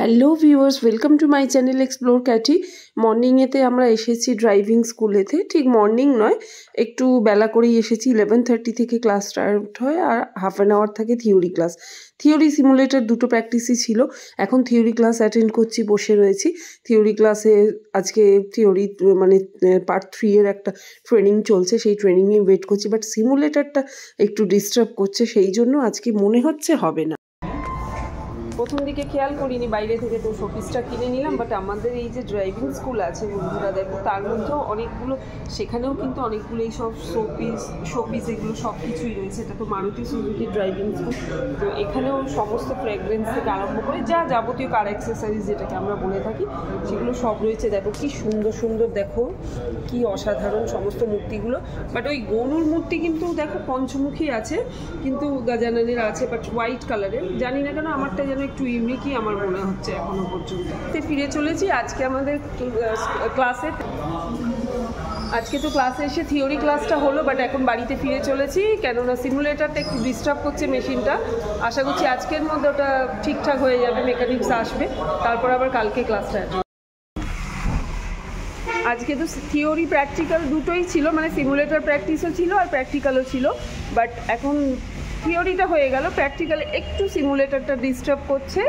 Hello viewers, welcome to my channel explore Katy. মর্নিংয়েতে আমরা এসেছি ড্রাইভিং স্কুলেতে, ঠিক মর্নিং নয়, একটু বেলা করেই এসেছি। 11:30 থেকে ক্লাস স্টার্ট হয় আর হাফ অ্যান আওয়ার থাকে থিওরি ক্লাস। থিওরি সিমুলেটর দুটো প্র্যাকটিসই ছিল। এখন থিওরি ক্লাস অ্যাটেন্ড করছি, বসে রয়েছি। থিওরি ক্লাসে আজকে থিওরি মানে পার্ট 3 এর একটা ট্রেনিং চলছে, সেই ট্রেনিংয়ে ওয়েট করছি। বাট সিমুলেটরটা একটু ডিস্টার্ব করছে, সেই জন্য আজকে মনে হচ্ছে হবে না। প্রথম দিকে খেয়াল করিনি, বাইরে থেকে তো শোপিসটা কিনে নিলাম। বাট আমাদের এই যে ড্রাইভিং স্কুল আছে বন্ধুরা, দেখো তার মধ্যেও অনেকগুলো, সেখানেও কিন্তু অনেকগুলো এই সব শোপিস এগুলো সব কিছুই রয়েছে। এটা তো মারুতি সুজুকি ড্রাইভিং স্কুল, তো এখানেও সমস্ত ফ্র্যাগ্রেন্স থেকে আরম্ভ করে যা যাবতীয় কার অ্যাক্সেসরিজ যেটাকে আমরা বলে থাকি সেগুলো সব রয়েছে। দেখো কি সুন্দর সুন্দর, দেখো কি অসাধারণ সমস্ত মূর্তিগুলো। বাট ওই গরুর মূর্তি কিন্তু দেখো পঞ্চমুখী আছে, কিন্তু গাজানানের আছে, বাট হোয়াইট কালারের। জানি না কেন আমারটা যেন একটু ইউনিকই আমার মনে হচ্ছে এখনো পর্যন্ত। ফিরে চলেছি আজকে আমাদের ক্লাসে। আজকে তো ক্লাসে এসে থিওরি ক্লাসটা হলো, বাট এখন বাড়িতে ফিরে চলেছি, কেননা সিমুলেটারটা একটু ডিস্টার্ব করছে মেশিনটা। আশা করছি আজকের মধ্যে ওটা ঠিকঠাক হয়ে যাবে, মেকানিক্স আসবে, তারপর আবার কালকে ক্লাসটা। আজকে তো থিওরি প্র্যাকটিক্যাল দুটোই ছিল, মানে সিমুলেটর প্র্যাকটিসও ছিল আর প্র্যাকটিক্যালও ছিল। বাট এখন থিওরিটা হয়ে গেল, প্র্যাকটিক্যালে একটু সিমুলেটরটা ডিস্টার্ব করছে,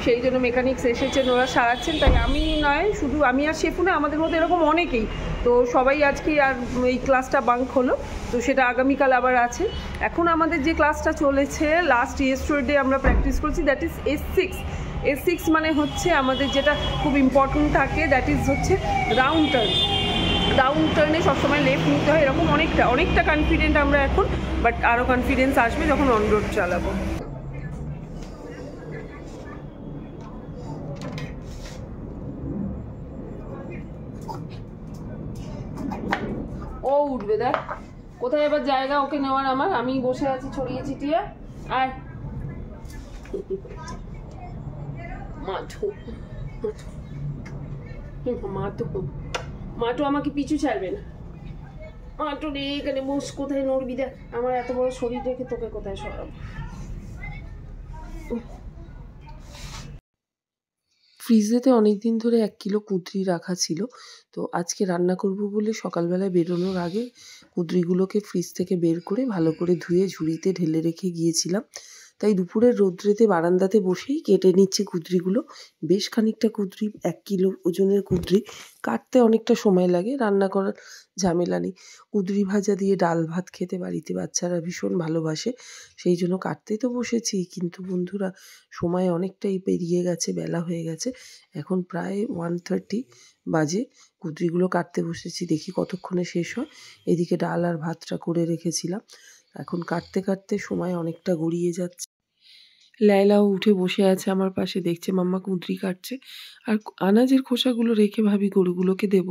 সেই জন্য মেকানিক্স এসেছেন, ওরা সারাচ্ছেন। তাই আমি নয়, শুধু আমি আর শেফু না, আমাদের মধ্যে এরকম অনেকেই, তো সবাই আজকে আর এই ক্লাসটা বাঙ্ক হলো, তো সেটা আগামীকাল আবার আছে। এখন আমাদের যে ক্লাসটা চলেছে, লাস্ট ইয়েস্টারডে আমরা প্র্যাকটিস করছি, দ্যাট ইজ S6 মানে হচ্ছে আমাদের যেটা খুব ইম্পর্টেন্ট থাকে, দ্যাট ইজ হচ্ছে রাউন্ড টার্নে সবসময় লেফট নিতে হয়, এরকম অনেকটা কনফিডেন্ট আমরা এখন। বাট আরও কনফিডেন্স আসবে যখন অন রোড চালাবো। ও উঠবে, দেখ কোথায় এবার জায়গা ওকে নেওয়ার আমার, আমি বসে আছি ছড়িয়ে ছিটিয়ে। আর মাটু আমাকে পিছু ছাড়বে না। মাটু রে, এখানে বস, কোথায় নড়বি, দেখ আমার এত বড় শরীর রেখে তোকে কোথায় সরাবো। ফ্রিজেতে অনেক দিন ধরে 1 কিলো কুঁদরি রাখা ছিল, তো আজকে রান্না করব বলে সকালবেলায় বেরোনোর আগে কুঁদরিগুলোকে ফ্রিজ থেকে বের করে ভালো করে ধুয়ে ঝুড়িতে ঢেলে রেখে গিয়েছিলাম। তাই দুপুরের রোদ্রেতে বারান্দাতে বসেই কেটে নিচ্ছে কুঁদরিগুলো। বেশ খানিকটা কুঁদরি, 1 কিলো ওজনের কুঁদরি, কাটতে অনেকটা সময় লাগে, রান্না করার ঝামেলা নেই। কুঁদরি ভাজা দিয়ে ডাল ভাত খেতে বাড়িতে বাচ্চারা ভীষণ ভালোবাসে, সেই জন্য কাটতে তো বসেছি। কিন্তু বন্ধুরা, সময় অনেকটাই পেরিয়ে গেছে, বেলা হয়ে গেছে, এখন প্রায় 1:30 বাজে। কুঁদরিগুলো কাটতে বসেছি, দেখি কতক্ষণে শেষ হয়। এদিকে ডাল আর ভাতটা করে রেখেছিলাম, এখন কাটতে কাটতে সময় অনেকটা গড়িয়ে যাচ্ছে। লায়লাও উঠে বসে আছে আমার পাশে, দেখছে মাম্মা কুঁদরি কাটছে। আর আনাজের খোসাগুলো রেখে ভাবি গরুগুলোকে দেব,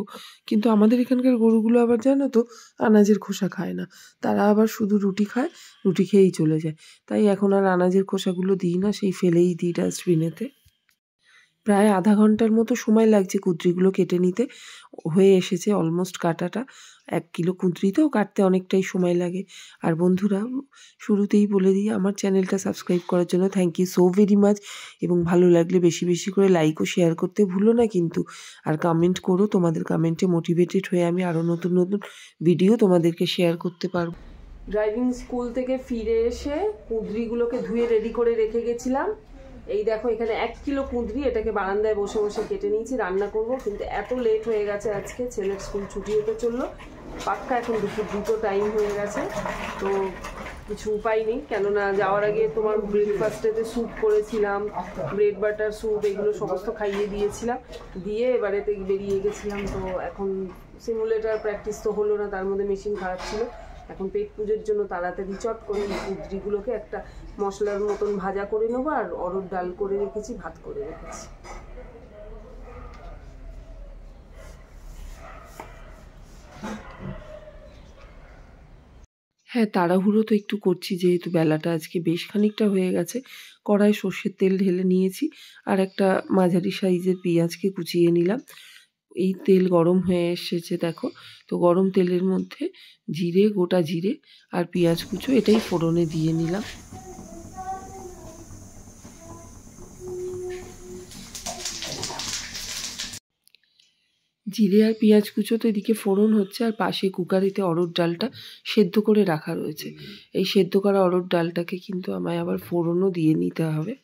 কিন্তু আমাদের এখানকার গরুগুলো আবার জানো তো আনাজের খোসা খায় না, তারা আবার শুধু রুটি খায়, রুটি খেয়েই চলে যায়। তাই এখন আর আনাজের খোসাগুলো দিই না, সেই ফেলেই দিই ডাস্টবিনেতে। প্রায় আধা ঘন্টার মতো সময় লাগছে কুঁদরিগুলো কেটে নিতে, হয়ে এসেছে অলমোস্ট কাটাটা। 1 কিলো কুঁদরিতেও কাটতে অনেকটাই সময় লাগে। আর বন্ধুরা, শুরুতেই বলে দিই, আমার চ্যানেলটা সাবস্ক্রাইব করার জন্য thank you so very much, এবং ভালো লাগলে বেশি বেশি করে লাইক ও শেয়ার করতে ভুলো না কিন্তু। আর কমেন্ট করো, তোমাদের কমেন্টে মোটিভেটেড হয়ে আমি আরও নতুন নতুন ভিডিও তোমাদেরকে শেয়ার করতে পারবো। ড্রাইভিং স্কুল থেকে ফিরে এসে কুঁদরিগুলোকে ধুয়ে রেডি করে রেখে গেছিলাম। এই দেখো এখানে 1 কিলো কুঁদরি, এটাকে বারান্দায় বসে বসে কেটে নিয়েছি, রান্না করব। কিন্তু এত লেট হয়ে গেছে আজকে, ছেলের স্কুল ছুটি হতে চললো পাক্কা, এখন দুপুর 2টো টাইম হয়ে গেছে, তো কিছু উপায় নেই। কেননা যাওয়ার আগে তোমার ব্রেকফাস্টেতে স্যুপ করেছিলাম, ব্রেড বাটার স্যুপ, এগুলো সমস্ত খাইয়ে দিয়েছিলাম, দিয়ে এবারেতে বেরিয়ে গেছিলাম। তো এখন সিমুলেটার প্র্যাকটিস তো হলো না, তার মধ্যে মেশিন খারাপ ছিল। এখন পেট পুজোর জন্য তাড়াতাড়ি চট করে এই কুঁদরিগুলোকে একটা মশলার মতন ভাজা করে নেবো, আর অরড় ডাল করে রেখেছি, ভাত করে রেখেছি। হ্যাঁ, তাড়াহুড়ো তো একটু করছি, যেহেতু বেলাটা আজকে বেশ খানিকটা হয়ে গেছে। কড়ায় সর্ষের তেল ঢেলে নিয়েছি, আর একটা মাঝারি সাইজের পেঁয়াজকে কুচিয়ে নিলাম। এই তেল গরম হয়ে এসেছে দেখো, তো গরম তেলের মধ্যে জিরে, গোটা জিরে আর পেঁয়াজ কুচো এটাই ফোড়নে দিয়ে নিলাম। জিরে আর পেঁয়াজ কুচো তো এদিকে ফোড়ন হচ্ছে, আর পাশে কুকারেতে অরহর ডালটা সেদ্ধ করে রাখা রয়েছে। এই সেদ্ধ করা অরহর ডালটাকে কিন্তু আমায় আবার ফোড়নও দিয়ে নিতে হবে।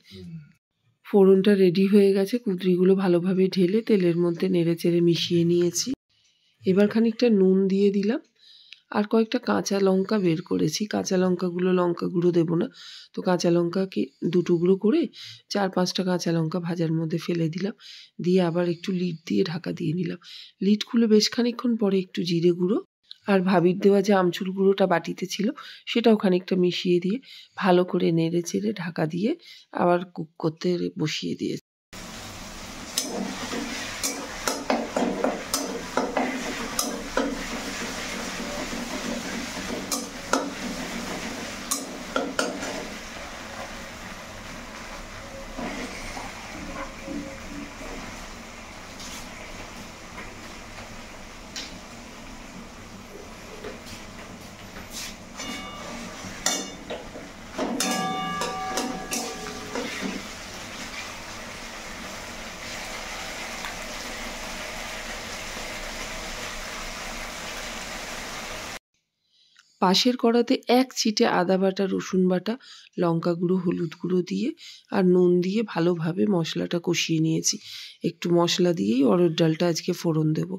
ফোড়নটা রেডি হয়ে গেছে, কুঁদরিগুলো ভালোভাবে ঢেলে তেলের মধ্যে নেড়েচেড়ে মিশিয়ে নিয়েছি। এবার খানিকটা নুন দিয়ে দিলাম, আর কয়েকটা কাঁচা লঙ্কা বের করেছি। কাঁচা লঙ্কাগুলো লঙ্কা গুঁড়ো দেবো না, তো কাঁচা লঙ্কাকে দু টুকরো করে 4-5টা কাঁচা লঙ্কা ভাজার মধ্যে ফেলে দিলাম, দিয়ে আবার একটু লিড দিয়ে ঢাকা দিয়ে নিলাম। লিড খুলে বেশ খানিকক্ষণ পরে একটু জিরে গুঁড়ো আর ভাবির দেওয়া যে আমচুর গুঁড়োটা বাটিতে ছিল সেটাও খানিকটা মিশিয়ে দিয়ে ভালো করে নেড়ে চেড়ে ঢাকা দিয়ে আবার কুক করতে বসিয়ে দিয়েছি। পাশের কড়াতে এক ছিটে আদা বাটা, রসুন বাটা, লঙ্কা গুঁড়ো, হলুদ গুঁড়ো দিয়ে আর নুন দিয়ে ভালোভাবে মশলাটা কষিয়ে নিয়েছি। একটু মশলা দিয়েই অরহর ডালটা আজকে ফোড়ন দেবো।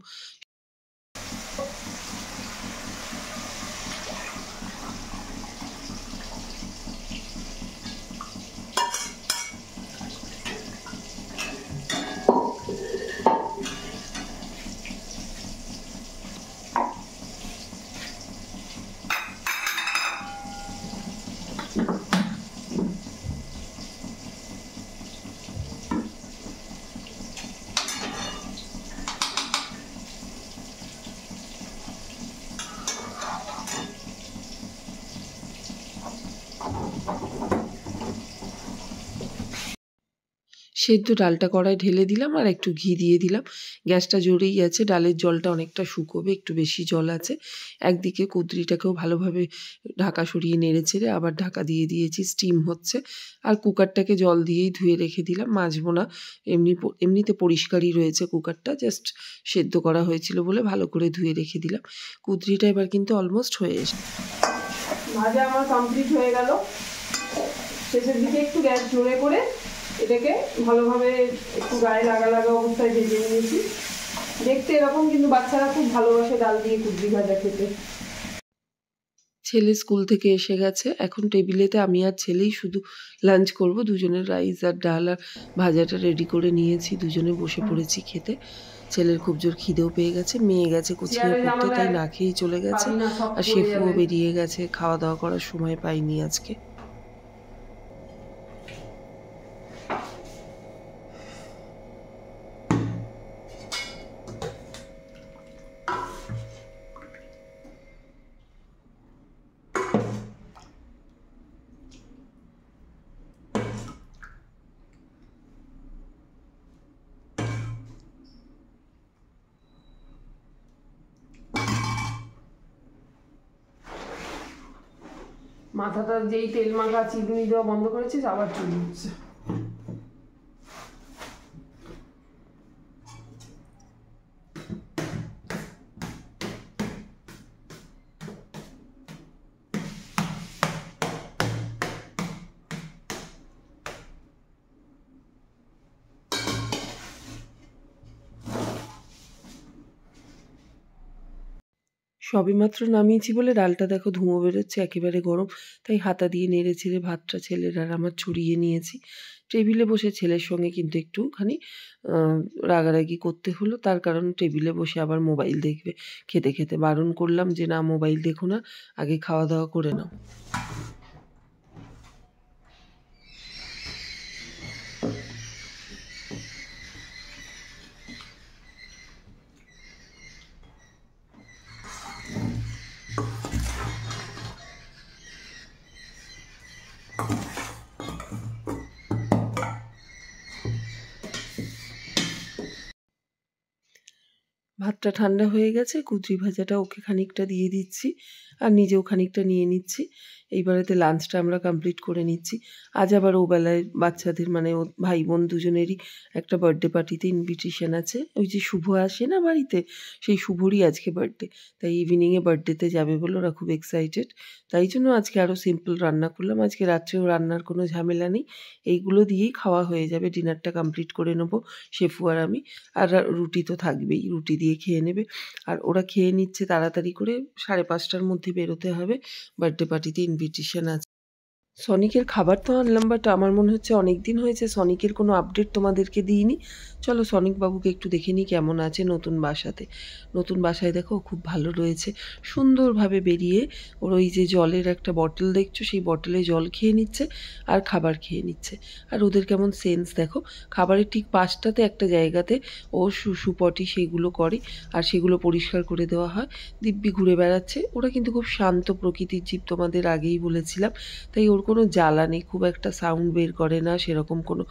সেদ্ধ ডালটা কড়ায় ঢেলে দিলাম আর একটু ঘি দিয়ে দিলাম। গ্যাসটা জোরেই আছে, ডালের জলটা অনেকটা শুকোবে, একটু বেশি জল আছে। একদিকে কুঁদরিটাকেও ভালোভাবে ঢাকা সরিয়ে নেড়েচেড়ে আবার ঢাকা দিয়ে দিয়েছি, স্টিম হচ্ছে। আর কুকারটাকে জল দিয়েই ধুয়ে রেখে দিলাম, মাজবো না। এমনিতে পরিষ্কারই রয়েছে কুকারটা, জাস্ট সেদ্ধ করা হয়েছিল বলে ভালো করে ধুয়ে রেখে দিলাম। কুঁদরিটা এবার কিন্তু অলমোস্ট হয়ে এসেছে। ভাজা আমার কমপ্লিট হয়ে গেল। শেষের দিকে একটু গ্যাস জোরে করে এটাকে ভালোভাবে একটু গায়ে লাগা লাগা অবস্থায় ভেজে নিয়েছি। দেখতে এরকম, কিন্তু বাচ্চারা খুব ভালোবাসে ডাল দিয়ে কুঁদরি ভাজা খেতে। ছেলে স্কুল থেকে এসে গেছে, এখন টেবিলেতে আমি আর ছেলেই শুধু লাঞ্চ করব। দুজনের রাইস আর ডাল আর ভাজাটা রেডি করে নিয়েছি, দুজনে বসে পড়েছি খেতে। ছেলের খুব জোর খিদেও পেয়ে গেছে, মেয়ে গেছে কোচিংয়ে পড়তে, তাই না খেয়েই চলে গেছে। আর শেফুও বেরিয়ে গেছে, খাওয়া দাওয়া করার সময় পাইনি আজকে। মাথাটা যেই তেল মাখা চিরুনি দেওয়া বন্ধ করেছিস আবার চুল উঠছে। সবেমাত্র নামিয়েছি বলে ডালটা দেখো ধুঁয়ো বেরোচ্ছে, একেবারে গরম। তাই হাতা দিয়ে নেড়ে চেড়ে ভাতটা ছেলের আর আমার ছড়িয়ে নিয়েছি। টেবিলে বসে ছেলের সঙ্গে কিন্তু একটুখানি রাগারাগি করতে হলো, তার কারণ টেবিলে বসে আবার মোবাইল দেখবে খেতে খেতে। বারণ করলাম যে না, মোবাইল দেখো না, আগে খাওয়া দাওয়া করে নাও। ভাতটা ঠান্ডা হয়ে গেছে, কুঁদরি ভাজাটা ওকে খানিকটা দিয়ে দিচ্ছি আর নিজেও খানিকটা নিয়ে নিচ্ছি। এইবারেতে লাঞ্চটা আমরা কমপ্লিট করে নিচ্ছি। আজ আবার ওবেলায় বাচ্চাদের মানে ও ভাই বোন দুজনেরই একটা বার্থডে পার্টিতে ইনভিটেশন আছে। ওই যে শুভ আসে না বাড়িতে, সেই শুভরই আজকে বার্থডে। তাই ইভিনিংয়ে বার্থডেতে যাবে বলে ওরা খুব এক্সাইটেড। তাই জন্য আজকে আরও সিম্পল রান্না করলাম। আজকে রাত্রেও রান্নার কোনো ঝামেলা নেই, এইগুলো দিয়েই খাওয়া হয়ে যাবে। ডিনারটা কমপ্লিট করে নেবো শেফু আর আমি। আর রুটি তো থাকবেই, রুটি দিয়ে খেয়ে নেবে। আর ওরা খেয়ে নিচ্ছে তাড়াতাড়ি করে, 5:30টার মধ্যে বেরোতে হবে, বার্থডে পার্টিতে ইনভিটেশন আছে। সনিকের খাবার তো আনলাম, বাট আমার মনে হচ্ছে অনেক দিন হয়েছে সনিকের কোনো আপডেট তোমাদেরকে দিইনি। চলো সনিক বাবুকে একটু দেখে নিই কেমন আছে নতুন বাসাতে। নতুন বাসায় দেখো খুব ভালো রয়েছে, সুন্দরভাবে বেরিয়ে ওর ওই যে জলের একটা বটল দেখছো, সেই বটলে জল খেয়ে নিচ্ছে আর খাবার খেয়ে নিচ্ছে। আর ওদের কেমন সেন্স দেখো, খাবারের ঠিক পাশটাতে একটা জায়গাতে ও সুপটি সেইগুলো করে আর সেগুলো পরিষ্কার করে দেওয়া হয়। দিব্যি ঘুরে বেড়াচ্ছে। ওরা কিন্তু খুব শান্ত প্রকৃতির জীব, তোমাদের আগেই বলেছিলাম। তাই ওর কোনো জ্বালা নেই, খুব একটা সাউন্ড বের করে না, সেরকম কোনো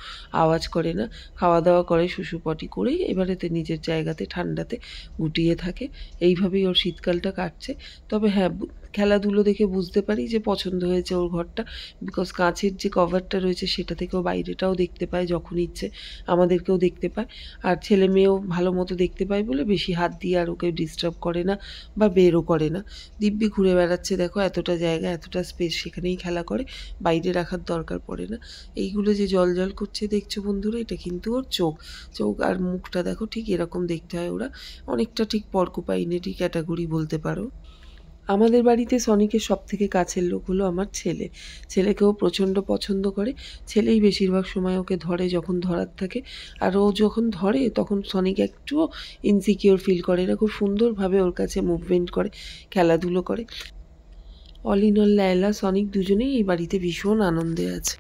আওয়াজ করে না। খাওয়া দাওয়া করে শুশুপটি করেই এবারেতে নিজের জায়গাতে ঠান্ডাতে গুটিয়ে থাকে। এইভাবেই ওর শীতকালটা কাটছে। তবে হ্যাঁ, খেলাধুলো দেখে বুঝতে পারি যে পছন্দ হয়েছে ওর ঘরটা, বিকজ কাঁচের যে কভারটা রয়েছে সেটা থেকেও বাইরেটাও দেখতে পায় যখন ইচ্ছে, আমাদেরকেও দেখতে পায়। আর ছেলে মেয়েও ভালো মতো দেখতে পায় বলে বেশি হাত দিয়ে আর ওকে ডিস্টার্ব করে না বা বেরও করে না। দিব্যি ঘুরে বেড়াচ্ছে দেখো, এতটা জায়গা এতটা স্পেস, সেখানেই খেলা করে, বাইরে রাখার দরকার পড়ে না। এইগুলো যে জল জল করছে দেখছো বন্ধুরা, এটা কিন্তু ওর চোখ। চোখ আর মুখটা দেখো, ঠিক এরকম দেখতে হয় ওরা, অনেকটা ঠিক পর্কুপাইনেরই ক্যাটাগরি বলতে পারো। আমাদের বাড়িতে সনিকের সবথেকে কাছের লোক হলো আমার ছেলে। ছেলেকেও প্রচণ্ড পছন্দ করে। ছেলেই বেশিরভাগ সময় ওকে ধরে যখন ধরার থাকে। আর ও যখন ধরে তখন সনিক একটুও ইনসিকিওর ফিল করে না, খুব সুন্দরভাবে ওর কাছে মুভমেন্ট করে, খেলাধুলো করে। All in all Laila Sonic দুজনেই এই বাড়িতে ভীষণ আনন্দে আছে।